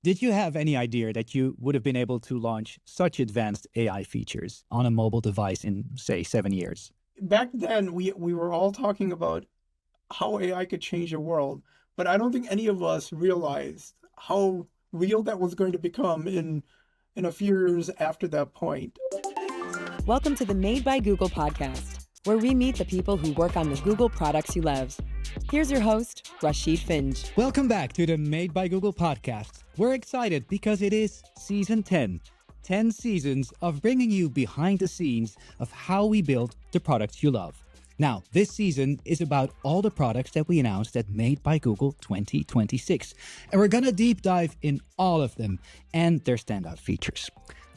Did you have any idea that you would have been able to launch such advanced AI features on a mobile device in, say, 7 years? Back then, we were all talking about how AI could change the world, but I don't think any of us realized how real that was going to become in a few years after that point. Welcome to the Made by Google podcast, where we meet the people who work on the Google products you love. Here's your host, Rachid Finge. Welcome back to the Made by Google podcast. We're excited because it is season 10. 10 seasons of bringing you behind the scenes of how we build the products you love. Now, this season is about all the products that we announced at Made by Google 2026. And we're going to deep dive in all of them and their standout features.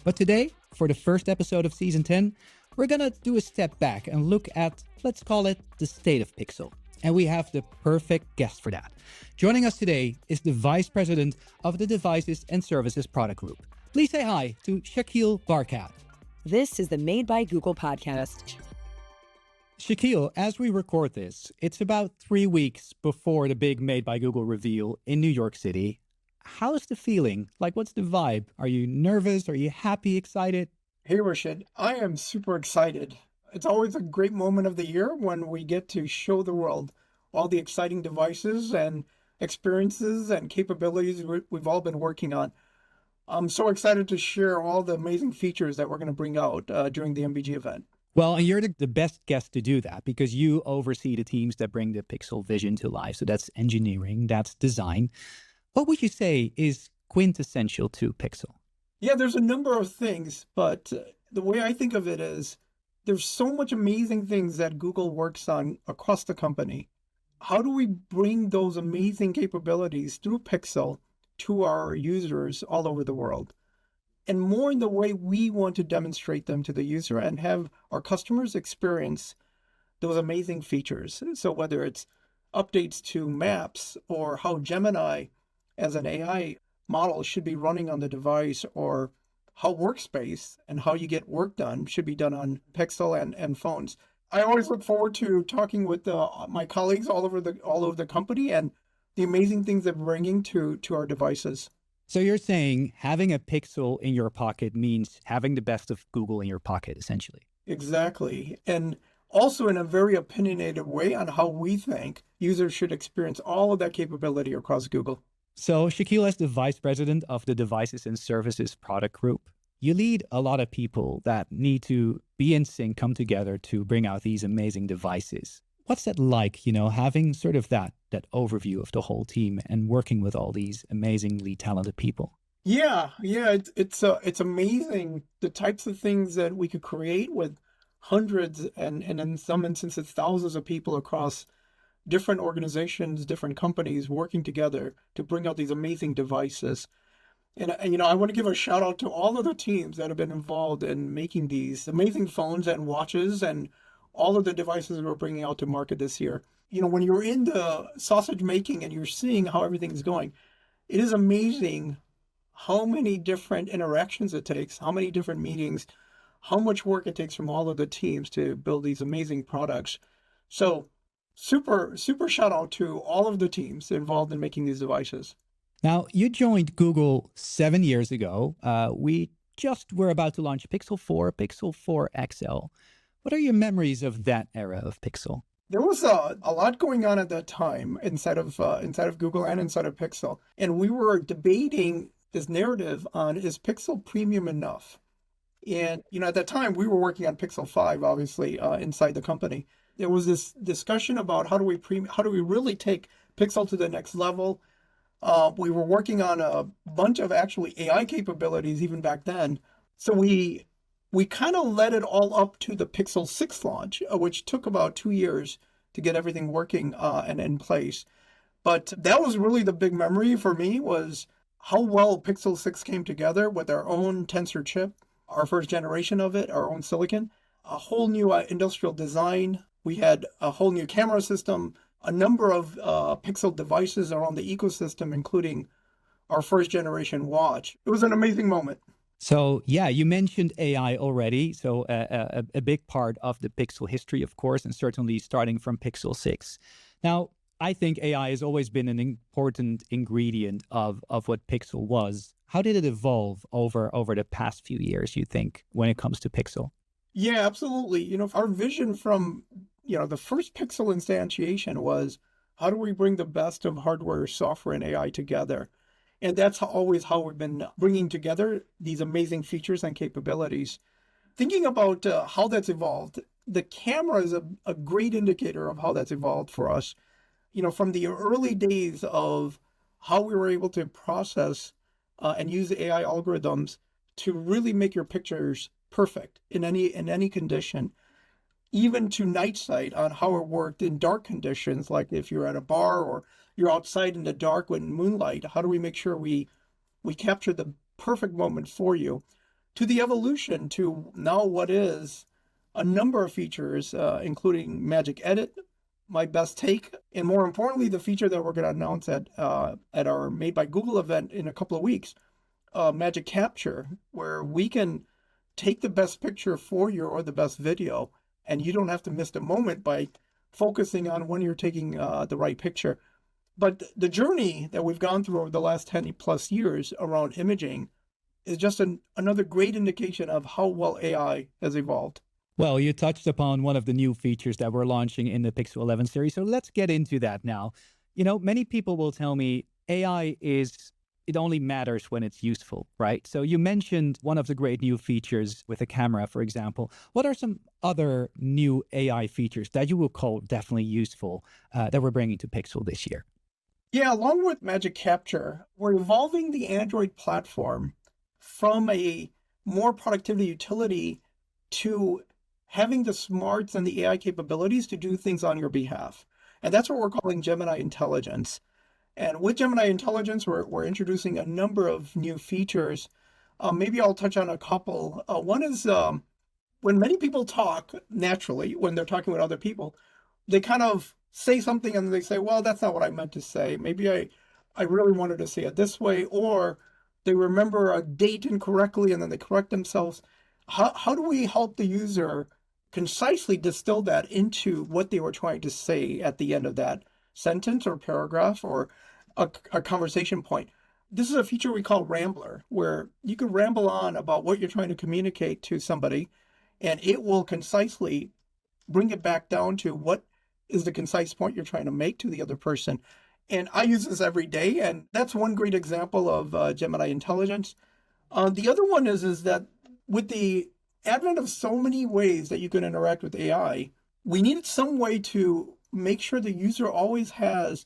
But today, for the first episode of season 10, we're going to do a step back and look at, let's call it, the state of Pixel. And we have the perfect guest for that. Joining us today is the Vice President of the Devices and Services Product Group. Please say hi to Shakil Barkat. This is the Made by Google podcast. Shakil, as we record this, it's about 3 weeks before the big Made by Google reveal in New York City. How's the feeling? Like, what's the vibe? Are you nervous? Are you happy, excited? Hey, Rashid, I am super excited. It's always a great moment of the year when we get to show the world all the exciting devices and experiences and capabilities we've all been working on. I'm so excited to share all the amazing features that we're going to bring out during the MBG event. Well, and you're the best guest to do that because you oversee the teams that bring the Pixel vision to life. So that's engineering, that's design. What would you say is quintessential to Pixel? Yeah, there's a number of things, but the way I think of it is there's so much amazing things that Google works on across the company. How do we bring those amazing capabilities through Pixel to our users all over the world? And more in the way we want to demonstrate them to the user and have our customers experience those amazing features. So whether it's updates to Maps or how Gemini as an AI model should be running on the device, or how Workspace and how you get work done should be done on Pixel and phones. I always look forward to talking with my colleagues all over the company and the amazing things they're bringing to our devices. So you're saying having a Pixel in your pocket means having the best of Google in your pocket, essentially. Exactly. And also in a very opinionated way on how we think users should experience all of that capability across Google. So Shakil, as the Vice President of the Devices and Services Product Group, you lead a lot of people that need to be in sync, come together to bring out these amazing devices. What's that like, having sort of that overview of the whole team and working with all these amazingly talented people? Yeah, it's amazing the types of things that we could create with hundreds and in some instances thousands of people across different organizations, different companies working together to bring out these amazing devices. And I want to give a shout out to all of the teams that have been involved in making these amazing phones and watches and all of the devices we're bringing out to market this year. When you're in the sausage making and you're seeing how everything's going, it is amazing how many different interactions it takes, how many different meetings, how much work it takes from all of the teams to build these amazing products. So super shout out to all of the teams involved in making these devices. Now, you joined Google 7 years ago. We just were about to launch Pixel 4, Pixel 4 XL. What are your memories of that era of Pixel? There was a lot going on at that time inside of Google and inside of Pixel. And we were debating this narrative on, is Pixel premium enough? And, at that time, we were working on Pixel 5, obviously, inside the company. There was this discussion about how do we really take Pixel to the next level? We were working on a bunch of actually AI capabilities even back then. So we kind of led it all up to the Pixel 6 launch, which took about 2 years to get everything working and in place. But that was really the big memory for me, was how well Pixel 6 came together with our own Tensor chip, our first generation of it, our own silicon, a whole new industrial design. We had a whole new camera system, a number of Pixel devices around the ecosystem, including our first generation watch. It was an amazing moment. So, yeah, you mentioned AI already. So a big part of the Pixel history, of course, and certainly starting from Pixel 6. Now, I think AI has always been an important ingredient of what Pixel was. How did it evolve over the past few years, you think, when it comes to Pixel? Yeah, absolutely. Our vision from, the first Pixel instantiation was how do we bring the best of hardware, software, and AI together? And that's always how we've been bringing together these amazing features and capabilities. Thinking about how that's evolved, the camera is a great indicator of how that's evolved for us. From the early days of how we were able to process and use AI algorithms to really make your pictures perfect in any condition, even to night sight on how it worked in dark conditions, like if you're at a bar or you're outside in the dark with moonlight, how do we make sure we capture the perfect moment for you? To the evolution to now what is a number of features, including Magic Edit, My Best Take, and more importantly, the feature that we're going to announce at our Made by Google event in a couple of weeks, Magic Capture, where we can take the best picture for you or the best video, and you don't have to miss the moment by focusing on when you're taking the right picture. But the journey that we've gone through over the last 10 plus years around imaging is just another great indication of how well AI has evolved. Well, you touched upon one of the new features that we're launching in the Pixel 11 series, so let's get into that now. Many people will tell me it only matters when it's useful, right? So you mentioned one of the great new features with the camera, for example. What are some other new AI features that you will call definitely useful that we're bringing to Pixel this year? Yeah, along with Magic Capture, we're evolving the Android platform from a more productivity utility to having the smarts and the AI capabilities to do things on your behalf. And that's what we're calling Gemini Intelligence. And with Gemini Intelligence, we're introducing a number of new features. Maybe I'll touch on a couple. One is when many people talk naturally, when they're talking with other people, they kind of say something and they say, well, that's not what I meant to say. Maybe I really wanted to say it this way. Or they remember a date incorrectly and then they correct themselves. How do we help the user concisely distill that into what they were trying to say at the end of that sentence or paragraph or a conversation point? This is a feature we call Rambler, where you can ramble on about what you're trying to communicate to somebody, and it will concisely bring it back down to what is the concise point you're trying to make to the other person. And I use this every day, and that's one great example of Gemini Intelligence. The other one is that with the advent of so many ways that you can interact with AI, we needed some way to make sure the user always has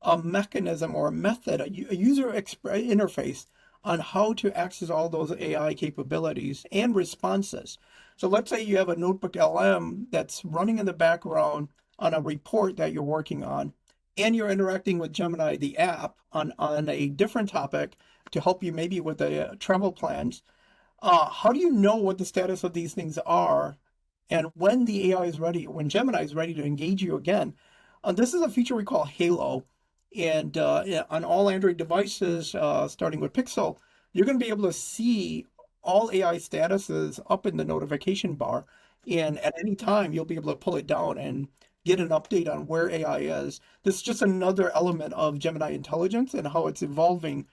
a mechanism or a method, a user interface on how to access all those AI capabilities and responses. So let's say you have a notebook LM that's running in the background on a report that you're working on, and you're interacting with Gemini, the app, on a different topic to help you maybe with the travel plans. How do you know what the status of these things are? And when the AI is ready, when Gemini is ready to engage you again, this is a feature we call Halo. And on all Android devices, starting with Pixel, you're going to be able to see all AI statuses up in the notification bar. And at any time, you'll be able to pull it down and get an update on where AI is. This is just another element of Gemini Intelligence and how it's evolving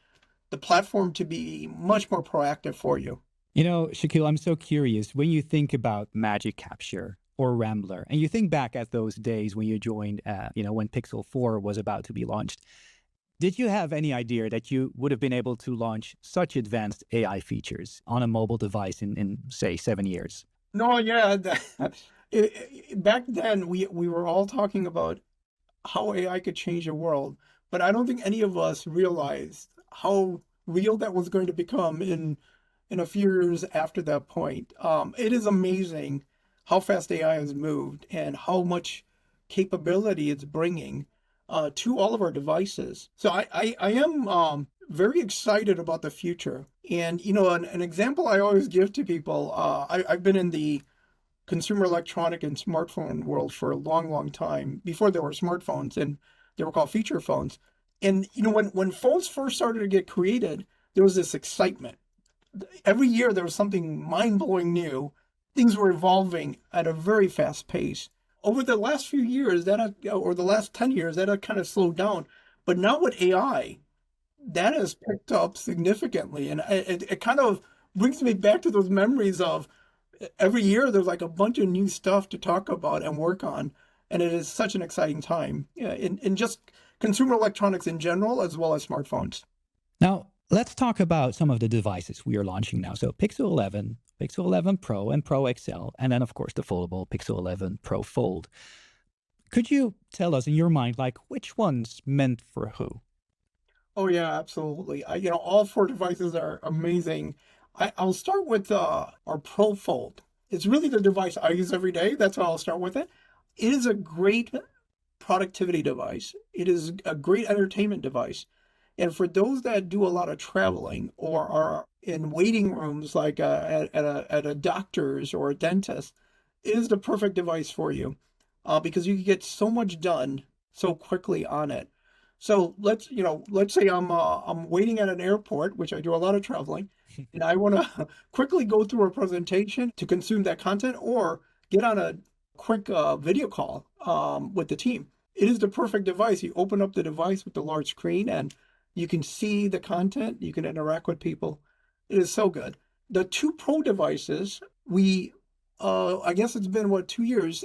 the platform to be much more proactive for you. Shakil, I'm so curious. When you think about Magic Capture or Rambler, and you think back at those days when you joined, when Pixel 4 was about to be launched, did you have any idea that you would have been able to launch such advanced AI features on a mobile device in say, 7 years? No, yeah. Back then, we were all talking about how AI could change the world, but I don't think any of us realized how real that was going to become in a few years after that point. It is amazing how fast AI has moved and how much capability it's bringing to all of our devices. So I am very excited about the future. And, an example I always give to people, I've been in the consumer electronic and smartphone world for a long, long time, before there were smartphones, and they were called feature phones. And, when phones first started to get created, there was this excitement. Every year there was something mind-blowing new. Things were evolving at a very fast pace. Over the last few years, or the last 10 years, that had kind of slowed down. But now with AI, that has picked up significantly. And it kind of brings me back to those memories of every year there's like a bunch of new stuff to talk about and work on. And it is such an exciting time, yeah, in just consumer electronics in general, as well as smartphones. Now, let's talk about some of the devices we are launching now. So Pixel 11, Pixel 11 Pro and Pro XL, and then of course the foldable Pixel 11 Pro Fold. Could you tell us in your mind, like which one's meant for who? Oh yeah, absolutely. All four devices are amazing. I'll start with our Pro Fold. It's really the device I use every day. That's why I'll start with it. It is a great productivity device. It is a great entertainment device. And for those that do a lot of traveling or are in waiting rooms like at a doctor's or a dentist, it is the perfect device for you because you can get so much done so quickly on it. So let's say I'm waiting at an airport, which I do a lot of traveling, and I want to quickly go through a presentation to consume that content or get on a quick video call with the team. It is the perfect device. You open up the device with the large screen and you can see the content, you can interact with people. It is so good. The two Pro devices, I guess it's been, 2 years?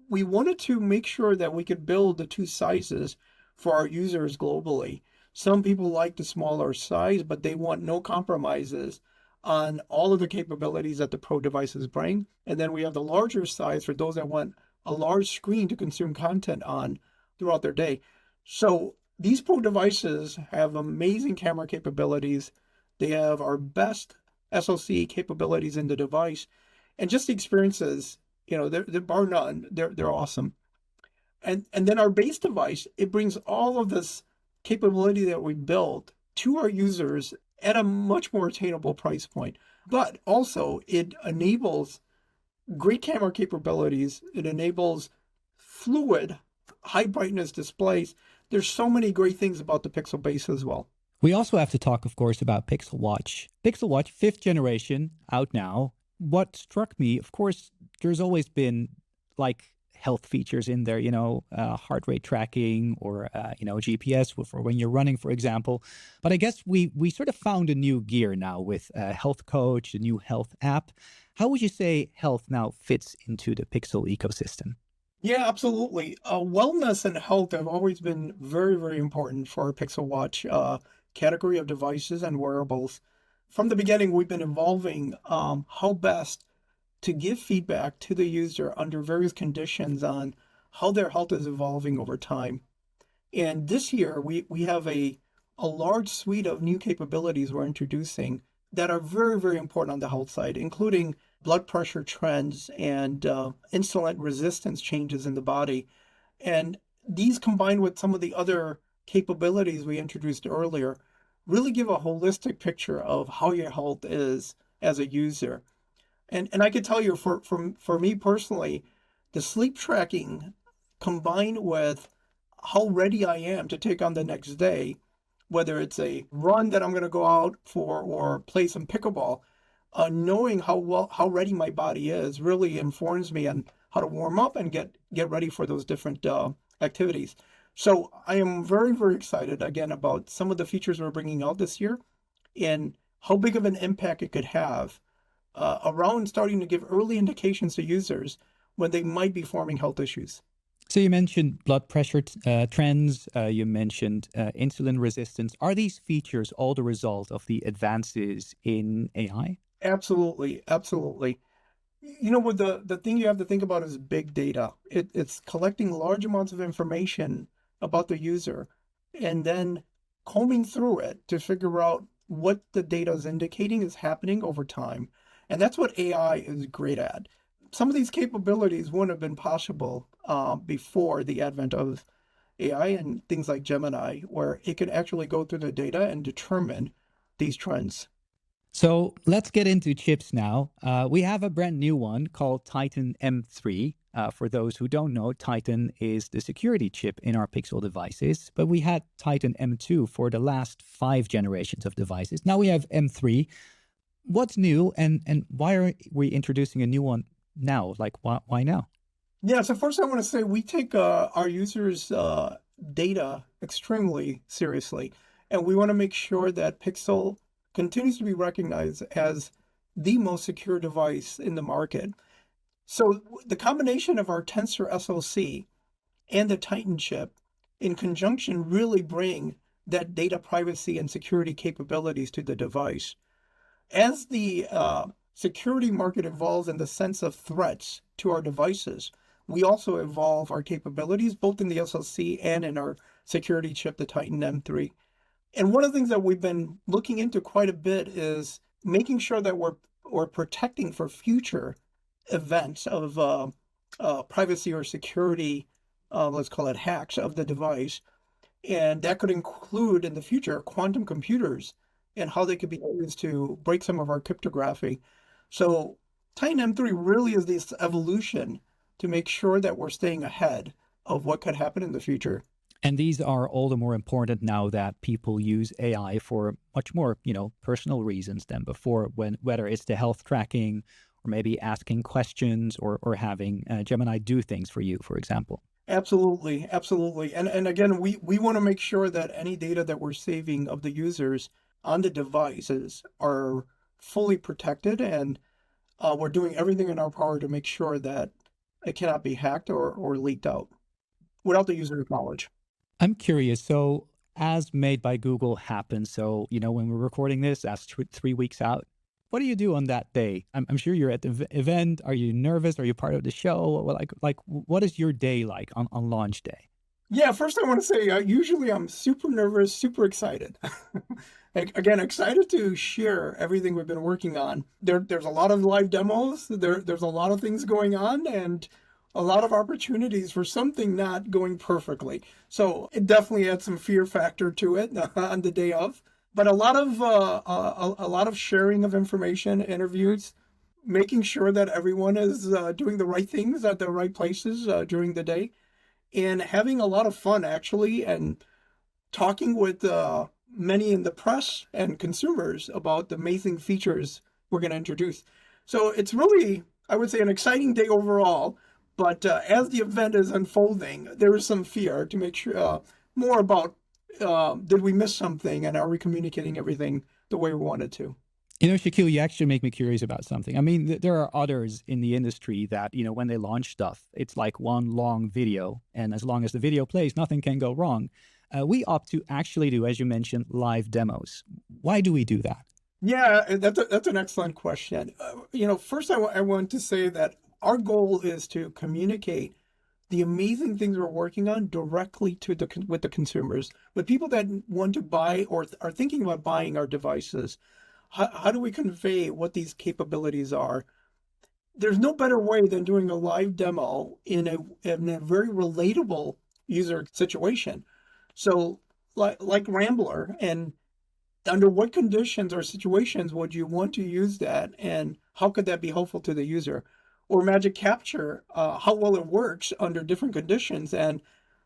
We wanted to make sure that we could build the two sizes for our users globally. Some people like the smaller size, but they want no compromises on all of the capabilities that the Pro devices bring. And then we have the larger size for those that want a large screen to consume content on throughout their day. So these Pro devices have amazing camera capabilities. They have our best SoC capabilities in the device, and just the experiences, they're bar none. They're awesome. And then our base device, it brings all of this capability that we built to our users at a much more attainable price point. But also it enables great camera capabilities. It enables fluid, high brightness displays. There's so many great things about the Pixel base as well. We also have to talk, of course, about Pixel Watch. Pixel Watch, 5th generation, out now. What struck me, of course, there's always been like health features in there, heart rate tracking or, GPS for when you're running, for example. But I guess we sort of found a new gear now with a health coach, a new health app. How would you say health now fits into the Pixel ecosystem? Yeah, absolutely. Wellness and health have always been very, very important for our Pixel Watch category of devices and wearables. From the beginning, we've been evolving how best to give feedback to the user under various conditions on how their health is evolving over time. And this year, we have a large suite of new capabilities we're introducing that are very, very important on the health side, including blood pressure trends and insulin resistance changes in the body. And these combined with some of the other capabilities we introduced earlier really give a holistic picture of how your health is as a user. And I can tell you for me personally, the sleep tracking combined with how ready I am to take on the next day, whether it's a run that I'm going to go out for or play some pickleball, knowing how ready my body is really informs me on how to warm up and get ready for those different activities. So I am very, very excited again about some of the features we're bringing out this year and how big of an impact it could have around starting to give early indications to users when they might be forming health issues. So you mentioned blood pressure trends, you mentioned insulin resistance. Are these features all the result of the advances in AI? Absolutely, absolutely. What the thing you have to think about is big data. It's collecting large amounts of information about the user and then combing through it to figure out what the data is indicating is happening over time. And that's what AI is great at. Some of these capabilities wouldn't have been possible before the advent of AI and things like Gemini, where it could actually go through the data and determine these trends. So let's get into chips now. We have a brand new one called Titan M3. For those who don't know, Titan is the security chip in our Pixel devices, but we had Titan M2 for the last 5 generations of devices. Now we have M3. What's new and why are we introducing a new one now? Like, why now? Yeah, so first I want to say we take our users' data extremely seriously, and we want to make sure that Pixel continues to be recognized as the most secure device in the market. So the combination of our Tensor SoC and the Titan chip in conjunction really bring that data privacy and security capabilities to the device. As the security market evolves in the sense of threats to our devices, we also evolve our capabilities both in the SoC and in our security chip, the Titan M3. And one of the things that we've been looking into quite a bit is making sure that we're protecting for future events of privacy or security, let's call it hacks of the device. And that could include in the future quantum computers and how they could be used to break some of our cryptography. So Titan M3 really is this evolution to make sure that we're staying ahead of what could happen in the future. And these are all the more important now that people use AI for much more, personal reasons than before, whether it's the health tracking or maybe asking questions or having Gemini do things for you, for example. Absolutely, absolutely. And again, we want to make sure that any data that we're saving of the users on the devices are fully protected, and we're doing everything in our power to make sure that it cannot be hacked or leaked out without the user's knowledge. I'm curious. So, as Made by Google happens, so, when we're recording this, that's 3 weeks out. What do you do on that day? I'm sure you're at the event. Are you nervous? Are you part of the show? Like, what is your day like on launch day? Yeah, first I want to say, usually I'm super nervous, super excited. Again, excited to share everything we've been working on. There's a lot of live demos. There's a lot of things going on, and a lot of opportunities for something not going perfectly. So it definitely adds some fear factor to it on the day of. But a lot of sharing of information, interviews, making sure that everyone is doing the right things at the right places during the day, and having a lot of fun actually, and talking with many in the press and consumers about the amazing features we're going to introduce. So it's really, I would say, an exciting day overall. But as the event is unfolding, there is some fear to make sure more about did we miss something, and are we communicating everything the way we wanted to? Shakil, you actually make me curious about something. I mean, there are others in the industry that, when they launch stuff, it's like one long video. And as long as the video plays, nothing can go wrong. We opt to actually do, as you mentioned, live demos. Why do we do that? Yeah, that's an excellent question. First I want to say that our goal is to communicate the amazing things we're working on directly with the consumers, with people that want to buy or are thinking about buying our devices. How do we convey what these capabilities are? There's no better way than doing a live demo in a very relatable user situation. So like Rambler, and under what conditions or situations would you want to use that, and how could that be helpful to the user? Or Magic Capture, how well it works under different conditions, and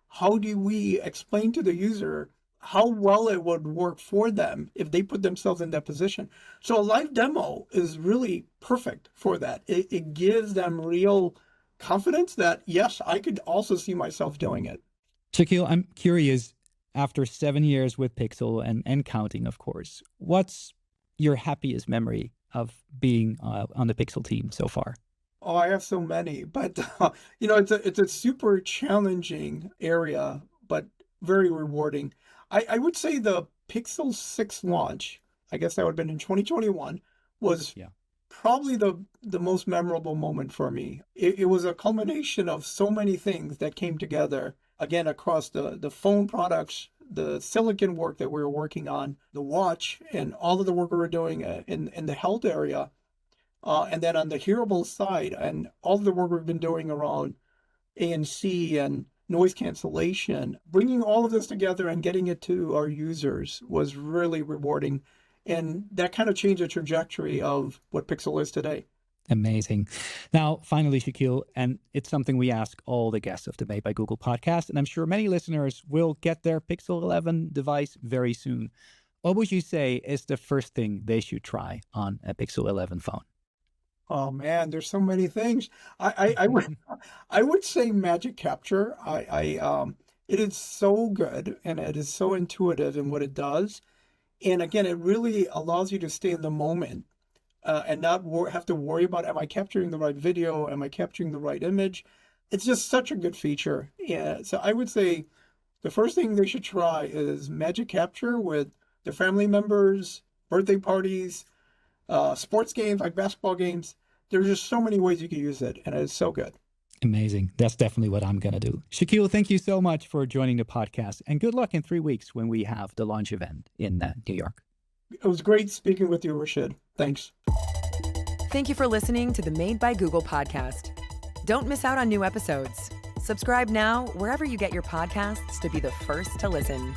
how do we explain to the user how well it would work for them if they put themselves in that position. So a live demo is really perfect for that. It gives them real confidence that, yes, I could also see myself doing it. Shakil, I'm curious, after 7 years with Pixel and counting, of course, what's your happiest memory of being on the Pixel team so far? Oh, I have so many, but it's a super challenging area, but very rewarding. I would say the Pixel 6 launch, I guess that would have been in 2021, was probably the most memorable moment for me. It was a culmination of so many things that came together, again, across the phone products, the silicon work that we were working on, the watch, and all of the work we were doing in the health area. And then on the hearable side, and all of the work we've been doing around ANC and noise cancellation, bringing all of this together and getting it to our users was really rewarding. And that kind of changed the trajectory of what Pixel is today. Amazing. Now, finally, Shakil, and it's something we ask all the guests of the Made by Google podcast, and I'm sure many listeners will get their Pixel 11 device very soon. What would you say is the first thing they should try on a Pixel 11 phone? Oh man, there's so many things. I would I would say Magic Capture. It is so good and it is so intuitive in what it does. And again, it really allows you to stay in the moment and not have to worry about, am I capturing the right video? Am I capturing the right image? It's just such a good feature. Yeah. So I would say the first thing they should try is Magic Capture with their family members, birthday parties, sports games like basketball games. There's just so many ways you can use it, and it's so good. Amazing. That's definitely what I'm going to do. Shakil, thank you so much for joining the podcast, and good luck in 3 weeks when we have the launch event in New York. It was great speaking with you, Rachid. Thanks. Thank you for listening to the Made by Google podcast. Don't miss out on new episodes. Subscribe now wherever you get your podcasts to be the first to listen.